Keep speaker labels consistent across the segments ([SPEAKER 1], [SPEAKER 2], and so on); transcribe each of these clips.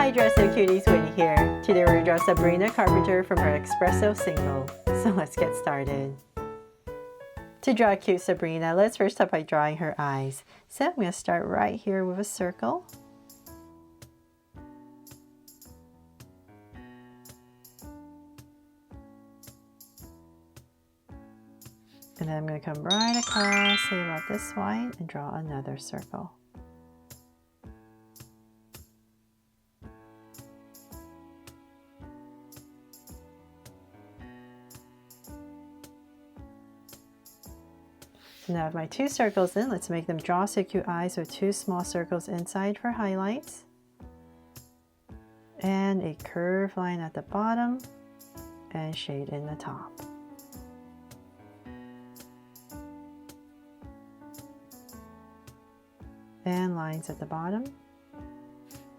[SPEAKER 1] Hi Dresser Cuties, Winnie here. Today we're going to draw Sabrina Carpenter from her Espresso Single. So let's get started. To draw a cute Sabrina, let's first start by drawing her eyes. So I'm going to start right here with a circle. And then I'm going to come right across, say about this wide, and draw another circle. So now I have my two circles in, let's make them draw so cute eyes with two small circles inside for highlights. And a curved line at the bottom and shade in the top. And lines at the bottom.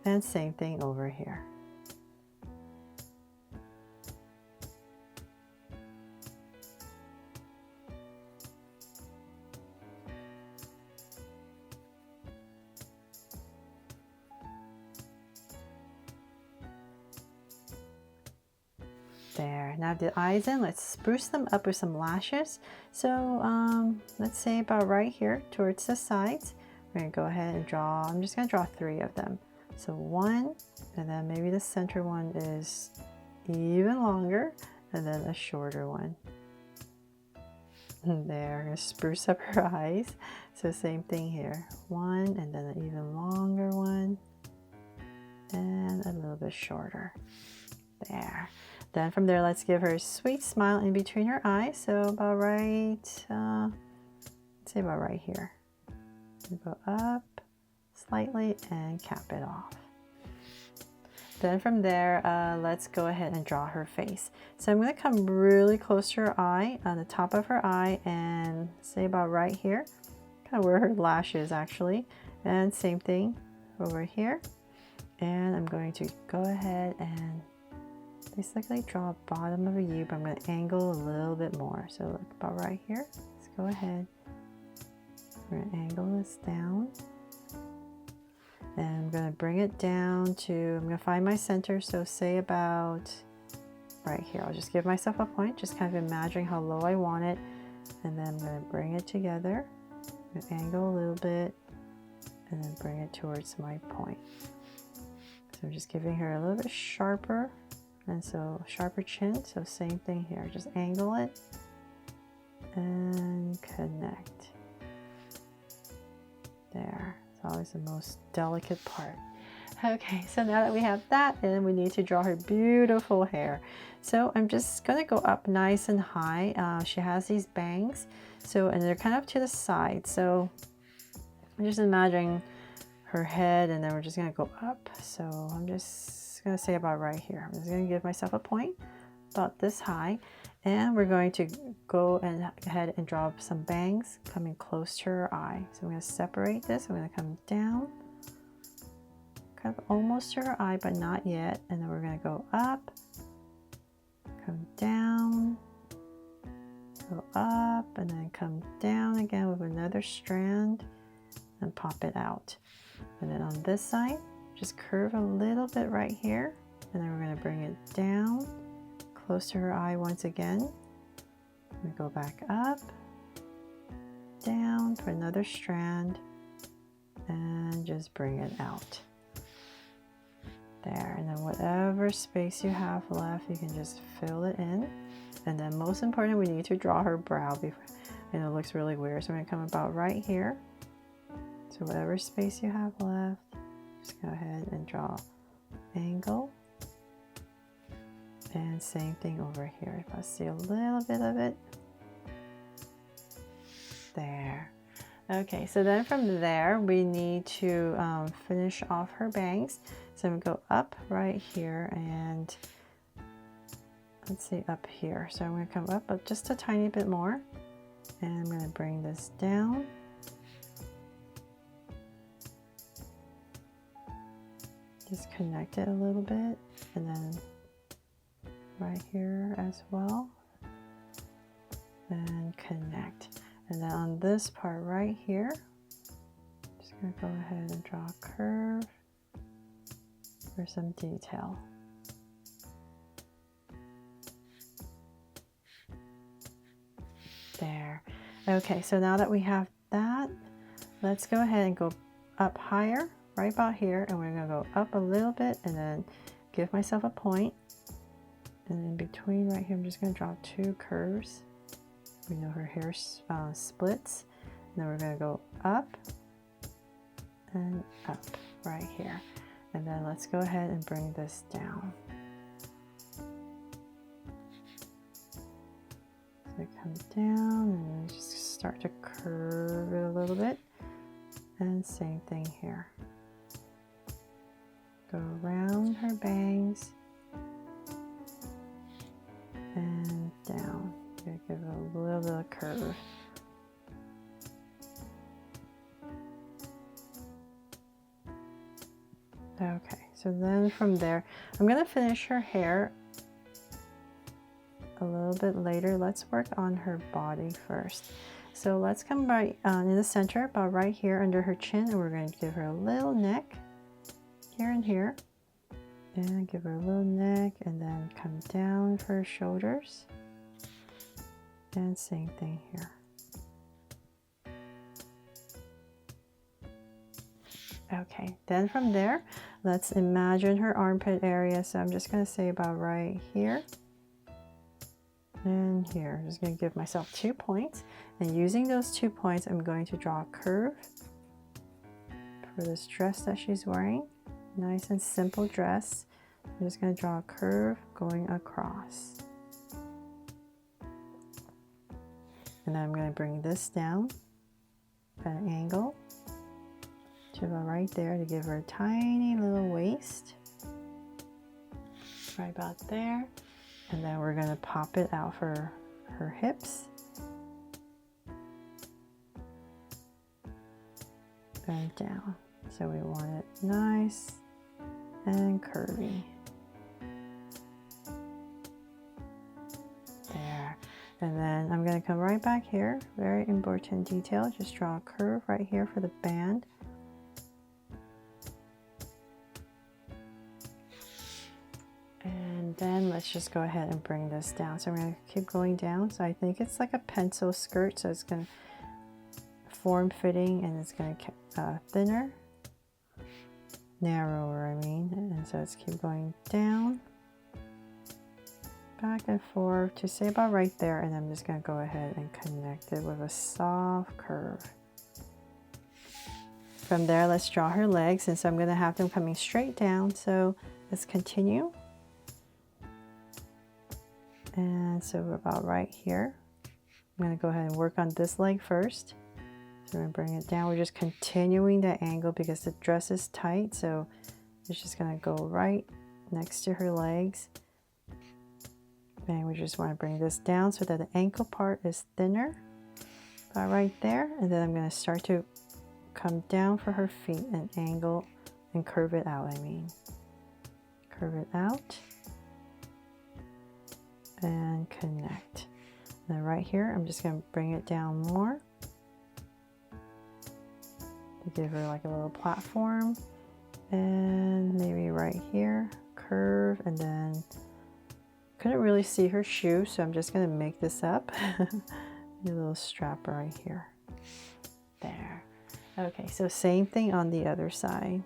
[SPEAKER 1] And same thing over here. There, now the eyes in, let's spruce them up with some lashes. So let's say about right here towards the sides. We're going to go ahead and draw, I'm just going to draw 3 of them. So 1, and then maybe the center one is even longer, and then a shorter one. And there, I'm going to spruce up her eyes. So same thing here, 1 and then an even longer one, and a little bit shorter. There. Then from there, let's give her a sweet smile in between her eyes. So about right, let's say about right here. Go up slightly and cap it off. Then from there, let's go ahead and draw her face. So I'm going to come really close to her eye, on the top of her eye, and say about right here, kind of where her lash is actually. And same thing over here. And I'm going to go ahead and basically draw a bottom of a U, but I'm going to angle a little bit more. So look about right here. Let's go ahead. We're going to angle this down. And I'm going to bring it down to, I'm going to find my center. So say about right here. I'll just give myself a point, just kind of imagining how low I want it. And then I'm going to bring it together. I'm going to angle a little bit and then bring it towards my point. So I'm just giving her a little bit sharper. And so sharper chin, so same thing here, just angle it and connect. There, it's always the most delicate part. Okay, so now that we have that, and then we need to draw her beautiful hair. So I'm just gonna go up nice and high. She has these bangs, so, and they're kind of to the side. So I'm just imagining her head, and then we're just gonna go up. So I'm just gonna say about right here. I'm just gonna give myself a point about this high, and we're going to go ahead and draw some bangs coming close to her eye. So I'm going to separate this. I'm going to come down, kind of almost to her eye, but not yet. And then we're going to go up, come down, go up, and then come down again with another strand and pop it out. And then on this side, just curve a little bit right here, and then we're going to bring it down close to her eye once again. We go back up, down for another strand, and just bring it out. There, and then whatever space you have left, you can just fill it in. And then most important, we need to draw her brow before, and it looks really weird. So we're gonna come about right here. So whatever space you have left, just go ahead and draw angle. And same thing over here. If I see a little bit of it. There. Okay, so then from there, we need to finish off her bangs. So I'm going to go up right here and let's see up here. So I'm going to come up just a tiny bit more. And I'm going to bring this down. Just connect it a little bit. And then right here as well, and connect. And then on this part right here, just gonna go ahead and draw a curve for some detail. There. Okay, so now that we have that, let's go ahead and go up higher, right about here, and we're going to go up a little bit and then give myself a point. And in between right here, I'm just going to draw 2 curves. We know her hair splits. And then we're going to go up and up right here. And then let's go ahead and bring this down. So come down and then just start to curve it a little bit. And same thing here. Go around her bangs and down. Give it a little bit of curve. Okay, so then from there, I'm going to finish her hair a little bit later. Let's work on her body first. So let's come right in the center, about right here under her chin, and we're going to give her a little neck here and here. And give her a little neck, and then come down for her shoulders. And same thing here. Okay, then from there, let's imagine her armpit area. So I'm just going to say about right here and here. I'm just going to give myself 2 points. And using those 2 points, I'm going to draw a curve for this dress that she's wearing. Nice and simple dress. I'm just going to draw a curve going across. And then I'm going to bring this down at an angle to about right there to give her a tiny little waist. Right about there. And then we're going to pop it out for her hips. And down. So we want it nice and curvy. There. And then I'm going to come right back here. Very important detail. Just draw a curve right here for the band. And then let's just go ahead and bring this down. So I'm going to keep going down. So I think it's like a pencil skirt. So it's going to form fitting and it's going to thinner. Narrower, I mean. And so let's keep going down. Back and forth to say about right there. And I'm just going to go ahead and connect it with a soft curve. From there, let's draw her legs. And so I'm going to have them coming straight down. So let's continue. And so we're about right here. I'm going to go ahead and work on this leg first. So we're going to bring it down. We're just continuing that angle because the dress is tight. So it's just going to go right next to her legs. And we just want to bring this down so that the ankle part is thinner. About right there. And then I'm going to start to come down for her feet and angle and curve it out, Curve it out. And connect. And then right here, I'm just going to bring it down more to give her like a little platform. And maybe right here, curve, and then couldn't really see her shoe, so I'm just going to make this up. A little strap right here. There. Okay, so same thing on the other side.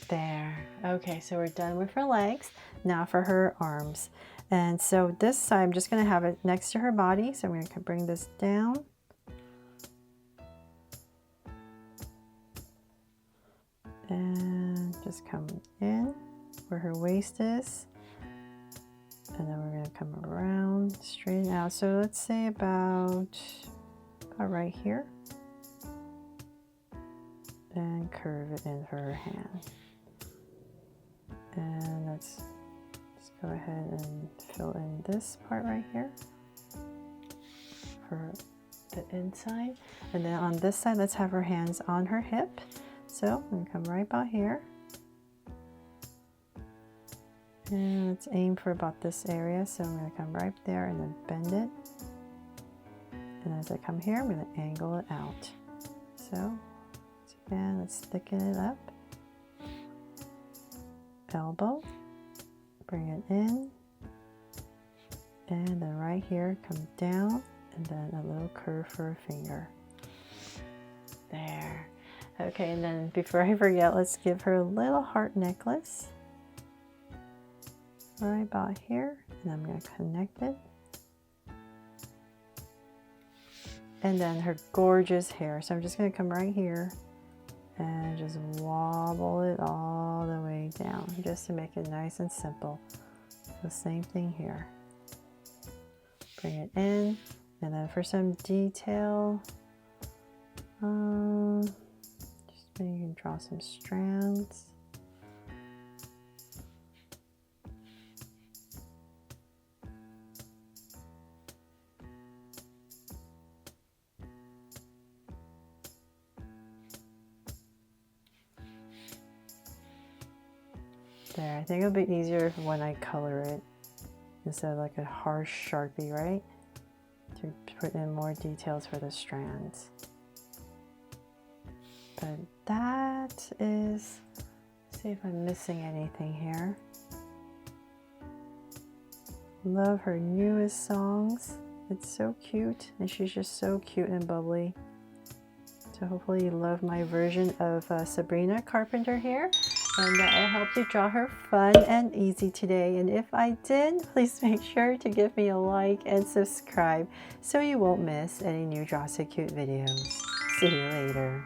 [SPEAKER 1] There. Okay, so we're done with her legs. Now for her arms. And so this side, I'm just going to have it next to her body. So I'm going to bring this down. And just come in where her waist is. And then we're going to come around, straighten out. So let's say about part right here and curve it in for her hand. And let's go ahead and fill in this part right here for the inside. And then on this side, let's have her hands on her hip. So I'm gonna come right about here. And let's aim for about this area. So I'm gonna come right there and then bend it. And as I come here, I'm gonna angle it out. So again, let's thicken it up. Elbow, bring it in. And then right here, come down. And then a little curve for a finger. There. Okay, and then before I forget, let's give her a little heart necklace. Right about here, and I'm going to connect it. And then her gorgeous hair. So I'm just going to come right here and just wobble it all the way down, just to make it nice and simple. The same thing here. Bring it in. And then for some detail, just maybe you can draw some strands. There, I think it'll be easier when I color it instead of like a harsh Sharpie, right? To put in more details for the strands. But that is, let's see if I'm missing anything here. Love her newest songs. It's so cute, and she's just so cute and bubbly. So hopefully you love my version of Sabrina Carpenter here, and that I helped you draw her fun and easy today. And if I did, please make sure to give me a like and subscribe so you won't miss any new Draw So Cute videos. See you later.